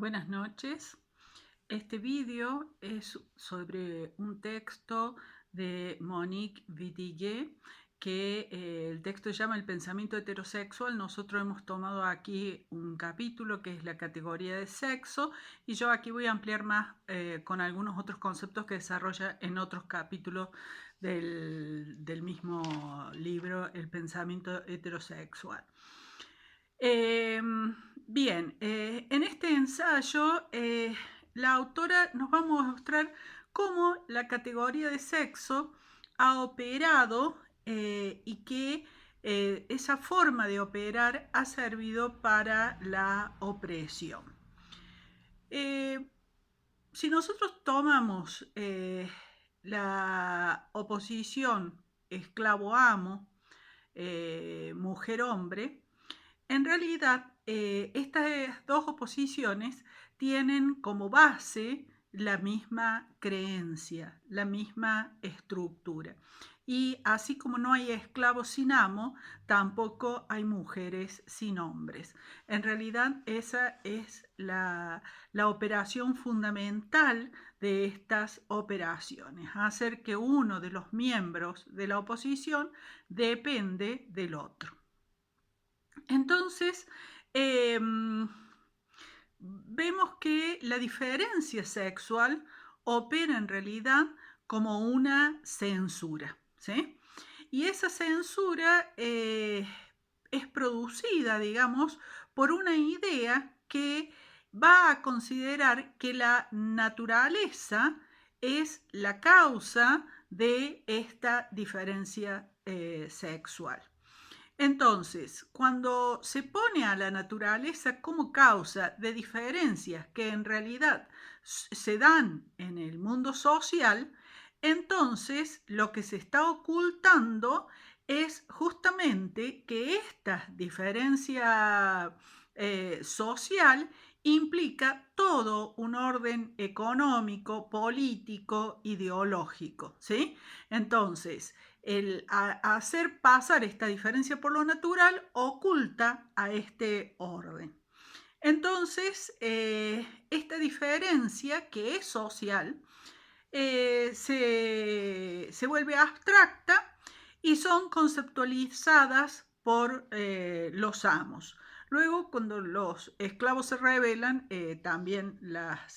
Buenas noches. Este vídeo es sobre un texto de Monique Wittig, que el texto se llama El pensamiento heterosexual. Nosotros hemos tomado aquí un capítulo que es la categoría de sexo, y yo aquí voy a ampliar más con algunos otros conceptos que desarrolla en otros capítulos del mismo libro, El pensamiento heterosexual. Bien, en este ensayo la autora nos va a mostrar cómo la categoría de sexo ha operado y que esa forma de operar ha servido para la opresión. Si nosotros tomamos la oposición esclavo-amo, mujer-hombre, en realidad, estas dos oposiciones tienen como base la misma creencia, la misma estructura. Y así como no hay esclavos sin amo, tampoco hay mujeres sin hombres. En realidad, esa es la operación fundamental de estas operaciones, hacer que uno de los miembros de la oposición depende del otro. Entonces, vemos que la diferencia sexual opera en realidad como una censura, ¿sí? Y esa censura es producida, digamos, por una idea que va a considerar que la naturaleza es la causa de esta diferencia sexual. Entonces, cuando se pone a la naturaleza como causa de diferencias que en realidad se dan en el mundo social, entonces lo que se está ocultando es justamente que esta diferencia social implica todo un orden económico, político, ideológico, ¿sí? Entonces, el hacer pasar esta diferencia por lo natural oculta a este orden. Entonces, esta diferencia que es social se vuelve abstracta y son conceptualizadas por los amos. Luego, cuando los esclavos se rebelan, también las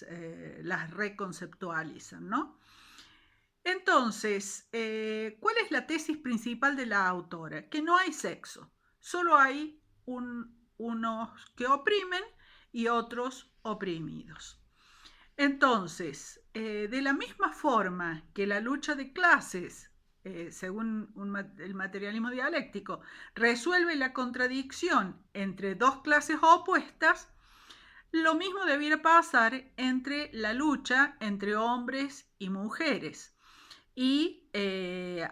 reconceptualizan, ¿no? Entonces, ¿cuál es la tesis principal de la autora? Que no hay sexo, solo hay unos que oprimen y otros oprimidos. Entonces, de la misma forma que la lucha de clases, según el materialismo dialéctico, resuelve la contradicción entre dos clases opuestas, lo mismo debiera pasar entre la lucha entre hombres y mujeres. Y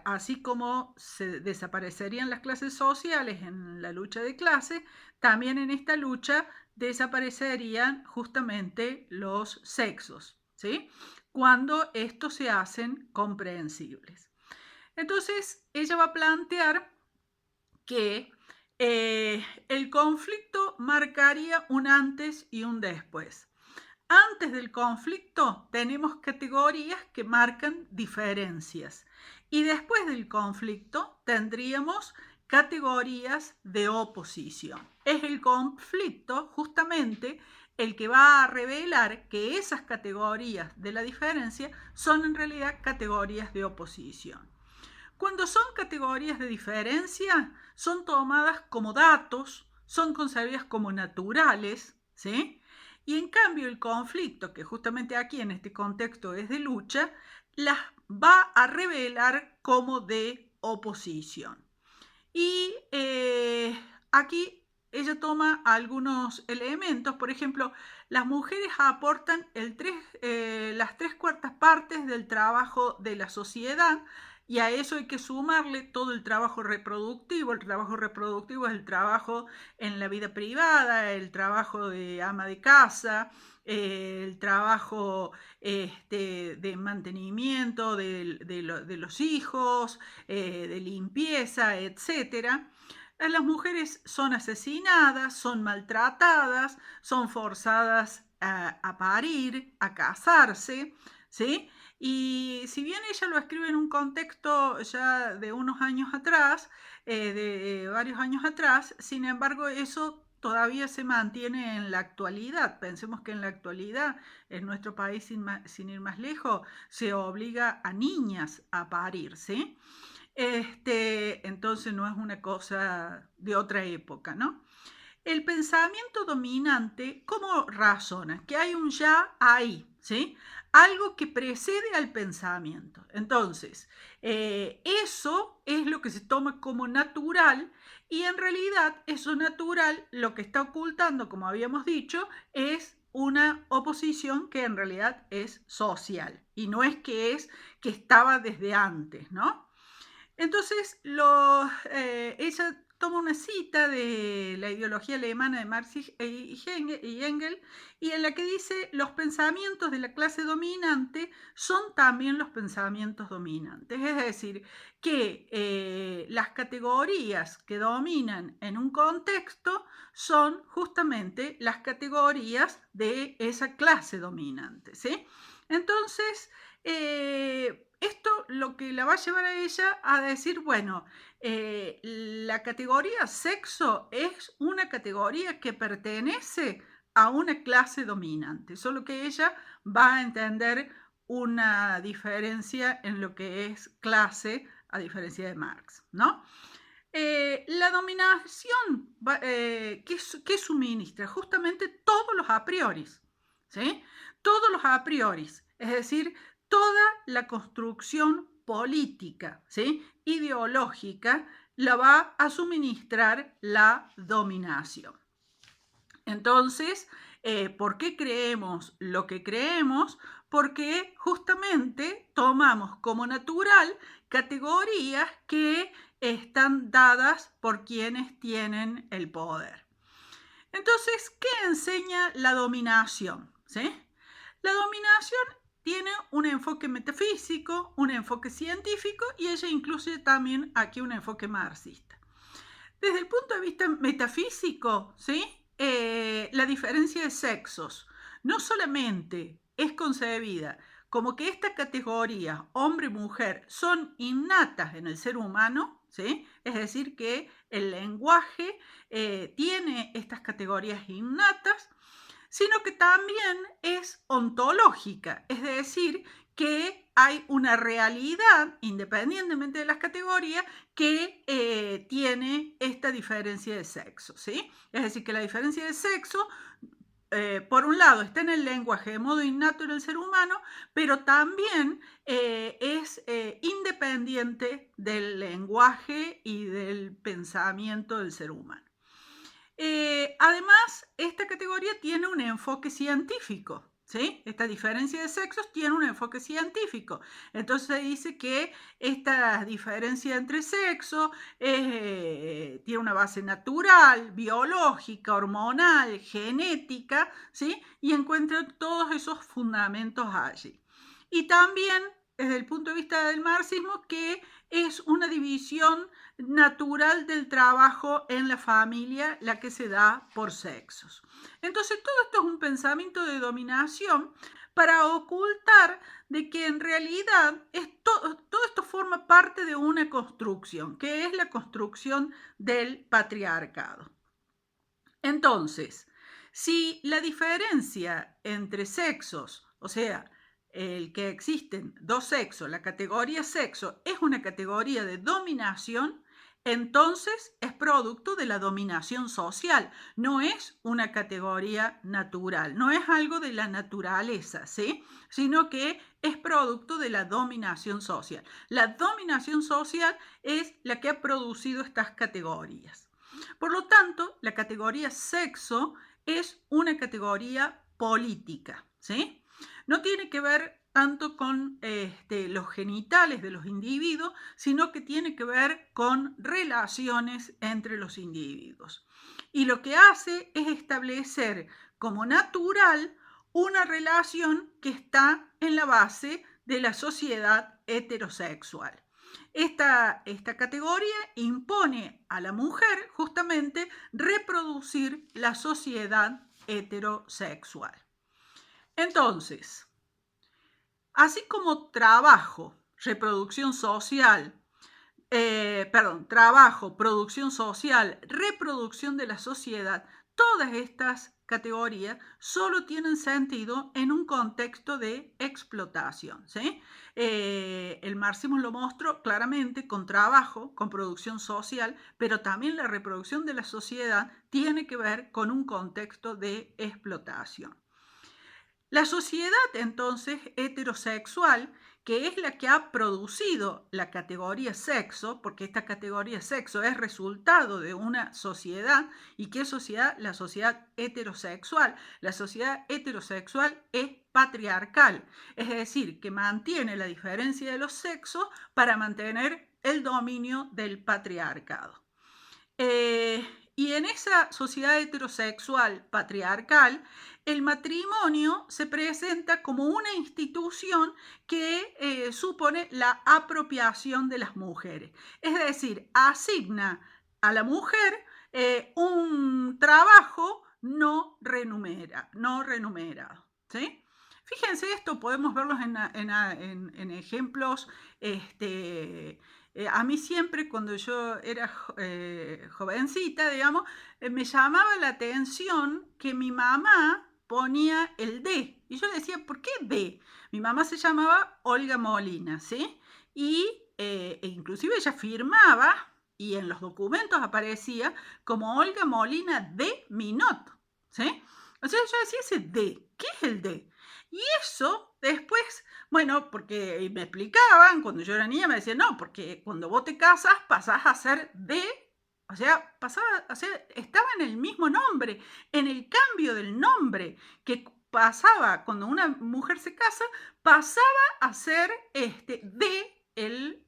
así como se desaparecerían las clases sociales en la lucha de clase, también en esta lucha desaparecerían justamente los sexos, ¿sí? Cuando estos se hacen comprensibles. Entonces, ella va a plantear que el conflicto marcaría un antes y un después. Antes del conflicto tenemos categorías que marcan diferencias, y después del conflicto tendríamos categorías de oposición. Es el conflicto justamente el que va a revelar que esas categorías de la diferencia son en realidad categorías de oposición. Cuando son categorías de diferencia, son tomadas como datos, son concebidas como naturales, ¿sí? Y en cambio el conflicto, que justamente aquí en este contexto es de lucha, las va a revelar como de oposición. Y aquí ella toma algunos elementos. Por ejemplo, las mujeres aportan las 3/4 partes del trabajo de la sociedad, y a eso hay que sumarle todo el trabajo reproductivo. El trabajo reproductivo es el trabajo en la vida privada, el trabajo de ama de casa, el trabajo de mantenimiento de los hijos, de limpieza, etcétera. Las mujeres son asesinadas, son maltratadas, son forzadas a parir, a casarse, ¿sí? Y si bien ella lo escribe en un contexto ya de unos años atrás, de varios años atrás, sin embargo eso todavía se mantiene en la actualidad. Pensemos que en la actualidad, en nuestro país, sin ir más lejos, se obliga a niñas a parir, ¿sí? Entonces no es una cosa de otra época, ¿no? El pensamiento dominante, ¿cómo razona? Que hay un ya ahí, ¿sí? Algo que precede al pensamiento. Entonces, eso es lo que se toma como natural y en realidad eso natural lo que está ocultando, como habíamos dicho, es una oposición que en realidad es social y no es que estaba desde antes, ¿no? Entonces, ella toma una cita de la ideología alemana de Marx y Engels, y en la que dice, los pensamientos de la clase dominante son también los pensamientos dominantes. Es decir, que las categorías que dominan en un contexto son justamente las categorías de esa clase dominante, ¿sí? Entonces, esto lo que la va a llevar a ella a decir, bueno, la categoría sexo es una categoría que pertenece a una clase dominante, solo que ella va a entender una diferencia en lo que es clase a diferencia de Marx, ¿no? La dominación, ¿qué suministra? Justamente todos los a priori, ¿sí? Todos los a priori, es decir, toda la construcción política, ¿sí? Ideológica, la va a suministrar la dominación. Entonces, ¿por qué creemos lo que creemos? Porque justamente tomamos como natural categorías que están dadas por quienes tienen el poder. Entonces, ¿qué enseña la dominación? ¿Sí? La dominación tiene un enfoque metafísico, un enfoque científico y ella incluye también aquí un enfoque marxista. Desde el punto de vista metafísico, ¿sí? La diferencia de sexos no solamente es concebida como que esta categoría, hombre y mujer, son innatas en el ser humano, ¿sí? Es decir, que el lenguaje tiene estas categorías innatas, sino que también es ontológica, es decir, que hay una realidad, independientemente de las categorías, que tiene esta diferencia de sexo, ¿sí? Es decir, que la diferencia de sexo, por un lado, está en el lenguaje de modo innato en el ser humano, pero también es independiente del lenguaje y del pensamiento del ser humano. Además, esta categoría tiene un enfoque científico, ¿sí? Esta diferencia de sexos tiene un enfoque científico. Entonces se dice que esta diferencia entre sexos tiene una base natural, biológica, hormonal, genética, ¿sí? Y encuentra todos esos fundamentos allí. Y también, desde el punto de vista del marxismo, que es una división natural del trabajo en la familia, la que se da por sexos. Entonces, todo esto es un pensamiento de dominación para ocultar de que en realidad todo esto forma parte de una construcción, que es la construcción del patriarcado. Entonces, si la diferencia entre sexos, o sea, el que existen dos sexos, la categoría sexo es una categoría de dominación, entonces es producto de la dominación social, no es una categoría natural, no es algo de la naturaleza, ¿sí? Sino que es producto de la dominación social. La dominación social es la que ha producido estas categorías. Por lo tanto, la categoría sexo es una categoría política, ¿sí? No tiene que ver tanto con los genitales de los individuos, sino que tiene que ver con relaciones entre los individuos. Y lo que hace es establecer como natural una relación que está en la base de la sociedad heterosexual. Esta categoría impone a la mujer justamente reproducir la sociedad heterosexual. Entonces, así como trabajo, reproducción social, trabajo, producción social, reproducción de la sociedad, todas estas categorías solo tienen sentido en un contexto de explotación, ¿sí? El marxismo lo mostró claramente con trabajo, con producción social, pero también la reproducción de la sociedad tiene que ver con un contexto de explotación. La sociedad entonces heterosexual, que es la que ha producido la categoría sexo, porque esta categoría sexo es resultado de una sociedad. ¿Y qué sociedad? La sociedad heterosexual. La sociedad heterosexual es patriarcal, es decir, que mantiene la diferencia de los sexos para mantener el dominio del patriarcado. Y en esa sociedad heterosexual patriarcal, el matrimonio se presenta como una institución que supone la apropiación de las mujeres. Es decir, asigna a la mujer un trabajo no remunerado. ¿Sí? Fíjense esto, podemos verlos en ejemplos a mí siempre, cuando yo era jovencita, digamos, me llamaba la atención que mi mamá ponía el D. Y yo le decía, ¿por qué D? Mi mamá se llamaba Olga Molina, ¿sí? Y inclusive ella firmaba, y en los documentos aparecía, como Olga Molina de Minot, ¿sí? O sea, yo decía ese D. ¿Qué es el D? Y eso después, bueno, porque me explicaban, cuando yo era niña me decían, no, porque cuando vos te casas pasás a ser de, o sea, pasaba a ser, estaba en el mismo nombre, en el cambio del nombre, que pasaba, cuando una mujer se casa, pasaba a ser de el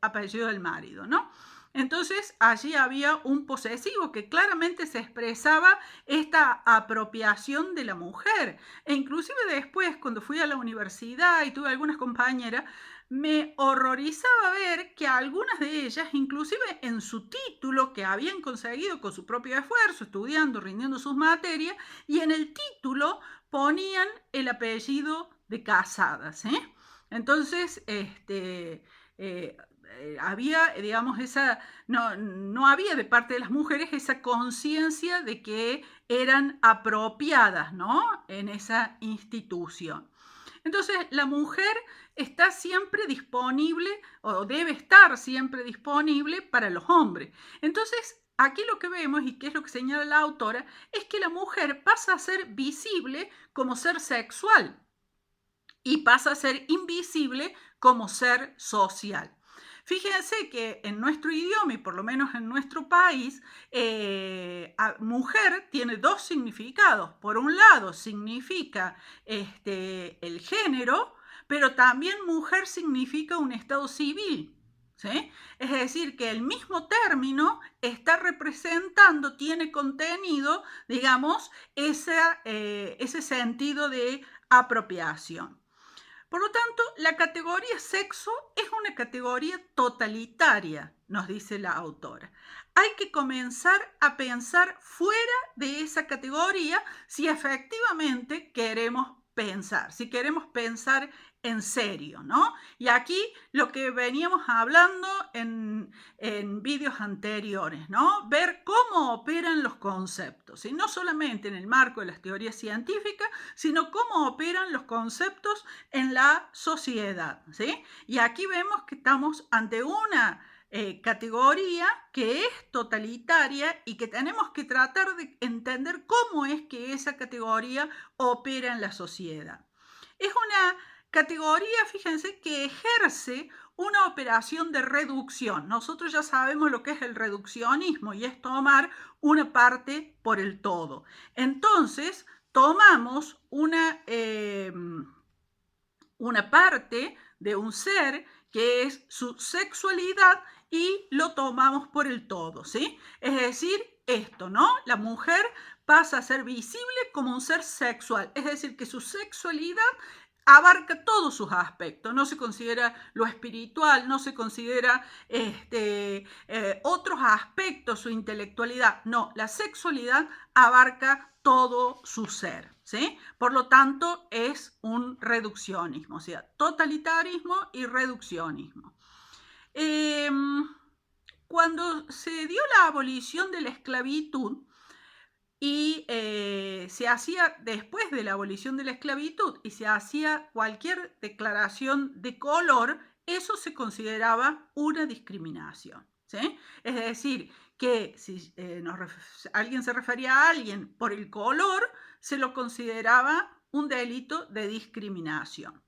apellido del marido, ¿no? Entonces allí había un posesivo que claramente se expresaba esta apropiación de la mujer. E inclusive después, cuando fui a la universidad y tuve algunas compañeras, me horrorizaba ver que algunas de ellas, inclusive en su título que habían conseguido con su propio esfuerzo, estudiando, rindiendo sus materias, y en el título ponían el apellido de casadas. Entonces, había, digamos, no había de parte de las mujeres esa conciencia de que eran apropiadas, ¿no? En esa institución. Entonces, la mujer está siempre disponible o debe estar siempre disponible para los hombres. Entonces, aquí lo que vemos y que es lo que señala la autora es que la mujer pasa a ser visible como ser sexual y pasa a ser invisible como ser social. Fíjense que en nuestro idioma, y por lo menos en nuestro país, mujer tiene dos significados. Por un lado, significa el género, pero también mujer significa un estado civil. ¿Sí? Es decir, que el mismo término está representando, tiene contenido, digamos, ese sentido de apropiación. Por lo tanto, la categoría sexo es una categoría totalitaria, nos dice la autora. Hay que comenzar a pensar fuera de esa categoría si efectivamente queremos pensar, si queremos pensar en serio, ¿no? Y aquí lo que veníamos hablando en vídeos anteriores, ¿no? Ver cómo operan los conceptos, y no solamente en el marco de las teorías científicas, sino cómo operan los conceptos en la sociedad, ¿sí? Y aquí vemos que estamos ante una categoría que es totalitaria y que tenemos que tratar de entender cómo es que esa categoría opera en la sociedad. Es una categoría, fíjense, que ejerce una operación de reducción. Nosotros ya sabemos lo que es el reduccionismo y es tomar una parte por el todo. Entonces, tomamos una parte de un ser que es su sexualidad y lo tomamos por el todo, ¿sí? Es decir, esto, ¿no? La mujer pasa a ser visible como un ser sexual, es decir, que su sexualidad abarca todos sus aspectos, no se considera lo espiritual, no se considera otros aspectos, su intelectualidad, no, la sexualidad abarca todo su ser, ¿sí? Por lo tanto, es un reduccionismo, o sea, totalitarismo y reduccionismo. Cuando se dio la abolición de la esclavitud, y se hacía después de la abolición de la esclavitud y se hacía cualquier declaración de color, eso se consideraba una discriminación, ¿sí? Es decir, que si alguien se refería a alguien por el color, se lo consideraba un delito de discriminación.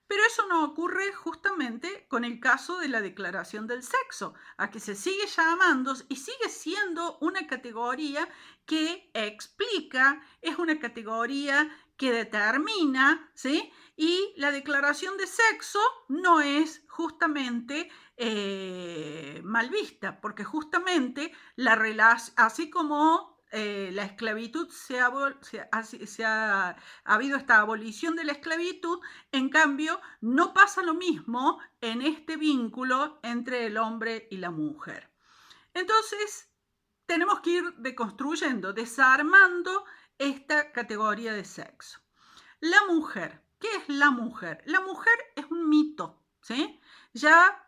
Pero eso no ocurre justamente con el caso de la declaración del sexo, a que se sigue llamando y sigue siendo una categoría que explica, es una categoría que determina, ¿sí? Y la declaración de sexo no es justamente mal vista, porque justamente la relación, así como la esclavitud ha habido esta abolición de la esclavitud, en cambio, no pasa lo mismo en este vínculo entre el hombre y la mujer. Entonces, tenemos que ir deconstruyendo, desarmando esta categoría de sexo. La mujer, ¿qué es la mujer? La mujer es un mito, ¿sí? Ya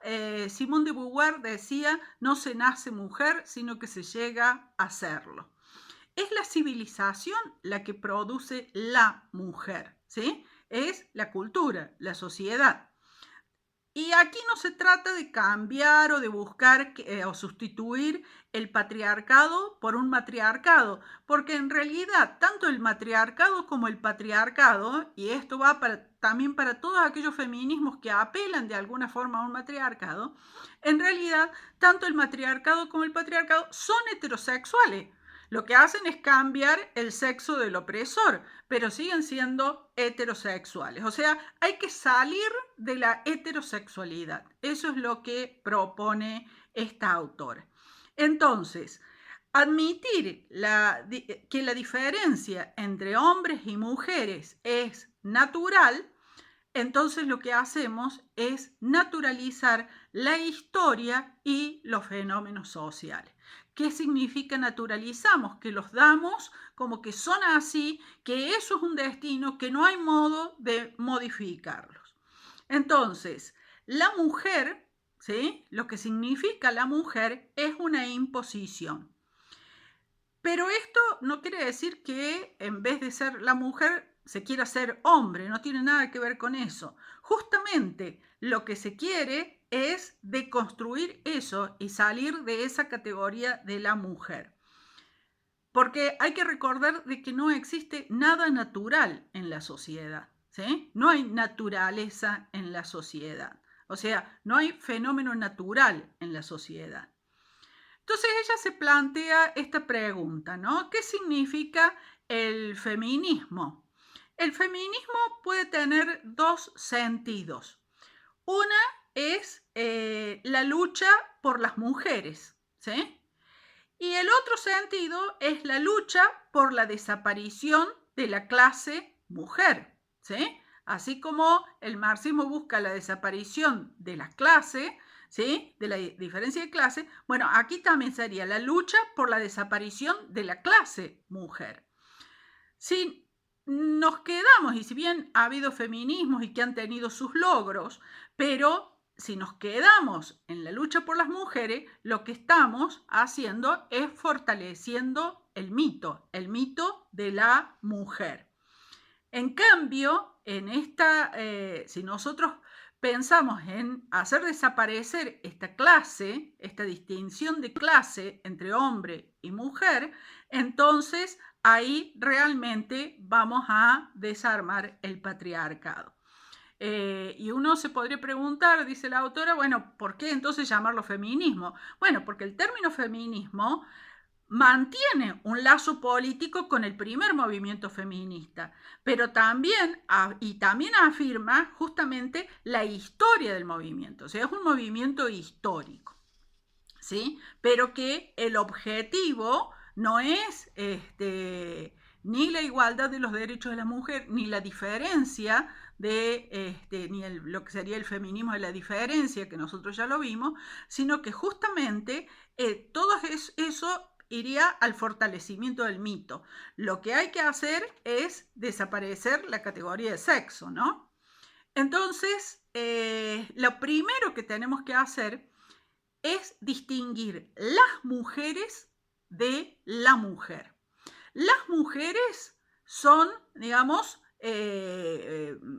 Simone de Beauvoir decía, no se nace mujer, sino que se llega a serlo. Es la civilización la que produce la mujer, ¿sí? Es la cultura, la sociedad. Y aquí no se trata de cambiar o de buscar o sustituir el patriarcado por un matriarcado, porque en realidad tanto el matriarcado como el patriarcado, y esto va también para todos aquellos feminismos que apelan de alguna forma a un matriarcado, en realidad tanto el matriarcado como el patriarcado son heterosexuales. Lo que hacen es cambiar el sexo del opresor, pero siguen siendo heterosexuales. O sea, hay que salir de la heterosexualidad. Eso es lo que propone esta autora. Entonces, admitir que la diferencia entre hombres y mujeres es natural, entonces lo que hacemos es naturalizar la historia y los fenómenos sociales. ¿Qué significa naturalizamos? Que los damos como que son así, que eso es un destino, que no hay modo de modificarlos. Entonces, la mujer, ¿sí? Lo que significa la mujer es una imposición. Pero esto no quiere decir que en vez de ser la mujer se quiera ser hombre, no tiene nada que ver con eso. Justamente lo que se quiere es deconstruir eso y salir de esa categoría de la mujer. Porque hay que recordar de que no existe nada natural en la sociedad, ¿sí? No hay naturaleza en la sociedad. O sea, no hay fenómeno natural en la sociedad. Entonces ella se plantea esta pregunta, ¿no? ¿Qué significa el feminismo? El feminismo puede tener dos sentidos. Una es la lucha por las mujeres, ¿sí? Y el otro sentido es la lucha por la desaparición de la clase mujer, ¿sí? Así como el marxismo busca la desaparición de las clases, ¿sí? De la diferencia de clase, bueno, aquí también sería la lucha por la desaparición de la clase mujer. Si nos quedamos, y si bien ha habido feminismos y que han tenido sus logros, pero si nos quedamos en la lucha por las mujeres, lo que estamos haciendo es fortaleciendo el mito de la mujer. En cambio, si nosotros pensamos en hacer desaparecer esta clase, esta distinción de clase entre hombre y mujer, entonces ahí realmente vamos a desarmar el patriarcado. Y uno se podría preguntar, dice la autora, bueno, ¿por qué entonces llamarlo feminismo? Bueno, porque el término feminismo mantiene un lazo político con el primer movimiento feminista, pero también afirma justamente la historia del movimiento, o sea, es un movimiento histórico, ¿sí? Pero que el objetivo no es ni la igualdad de los derechos de la mujer, ni la diferencia ni lo que sería el feminismo de la diferencia, que nosotros ya lo vimos, sino que justamente todo eso iría al fortalecimiento del mito. Lo que hay que hacer es desaparecer la categoría de sexo, ¿no? Entonces, lo primero que tenemos que hacer es distinguir las mujeres de la mujer. Las mujeres son, digamos,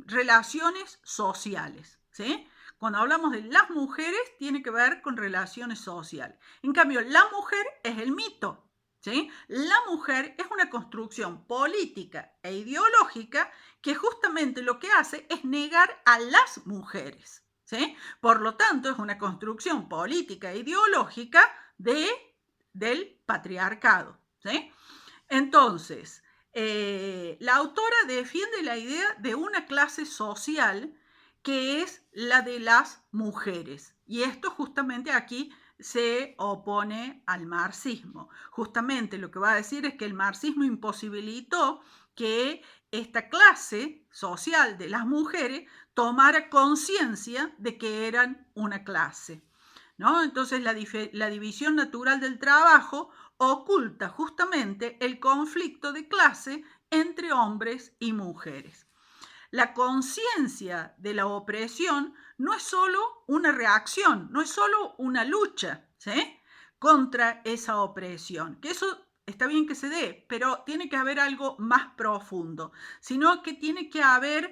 relaciones sociales, ¿sí? Cuando hablamos de las mujeres, tiene que ver con relaciones sociales. En cambio, la mujer es el mito, ¿sí? La mujer es una construcción política e ideológica que justamente lo que hace es negar a las mujeres, ¿sí? Por lo tanto, es una construcción política e ideológica del patriarcado, ¿sí? Entonces, la autora defiende la idea de una clase social que es la de las mujeres. Y esto justamente aquí se opone al marxismo. Justamente lo que va a decir es que el marxismo imposibilitó que esta clase social de las mujeres tomara conciencia de que eran una clase, ¿no? Entonces la división natural del trabajo oculta justamente el conflicto de clase entre hombres y mujeres. La conciencia de la opresión no es solo una reacción, no es solo una lucha, ¿sí?, contra esa opresión, que eso está bien que se dé, pero tiene que haber algo más profundo, sino que tiene que haber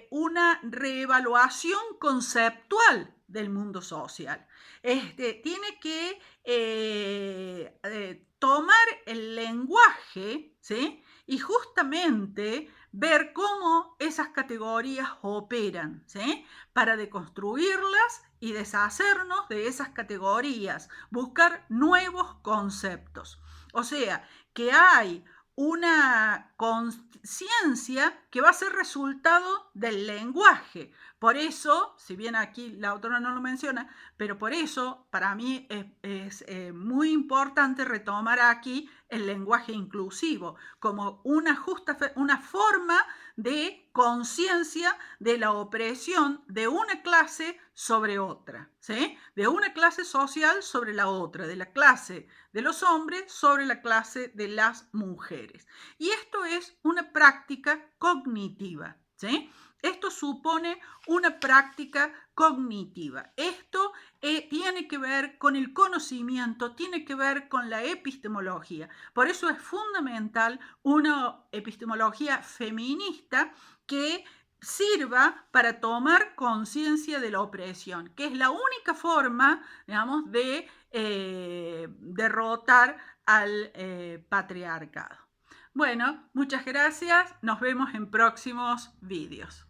una reevaluación conceptual del mundo social. Tiene que tomar el lenguaje, ¿sí?, y justamente ver cómo esas categorías operan, ¿sí?, para deconstruirlas y deshacernos de esas categorías, buscar nuevos conceptos. O sea, que hay una conciencia que va a ser resultado del lenguaje. Por eso, si bien aquí la autora no lo menciona, pero por eso para mí es muy importante retomar aquí el lenguaje inclusivo como una forma de conciencia de la opresión de una clase sobre otra, ¿sí?, de una clase social sobre la otra, de la clase de los hombres sobre la clase de las mujeres. Y esto es una práctica cognitiva, ¿sí? Esto supone una práctica cognitiva. Esto tiene que ver con el conocimiento, tiene que ver con la epistemología. Por eso es fundamental una epistemología feminista que sirva para tomar conciencia de la opresión, que es la única forma, digamos, de derrotar al patriarcado. Bueno, muchas gracias. Nos vemos en próximos vídeos.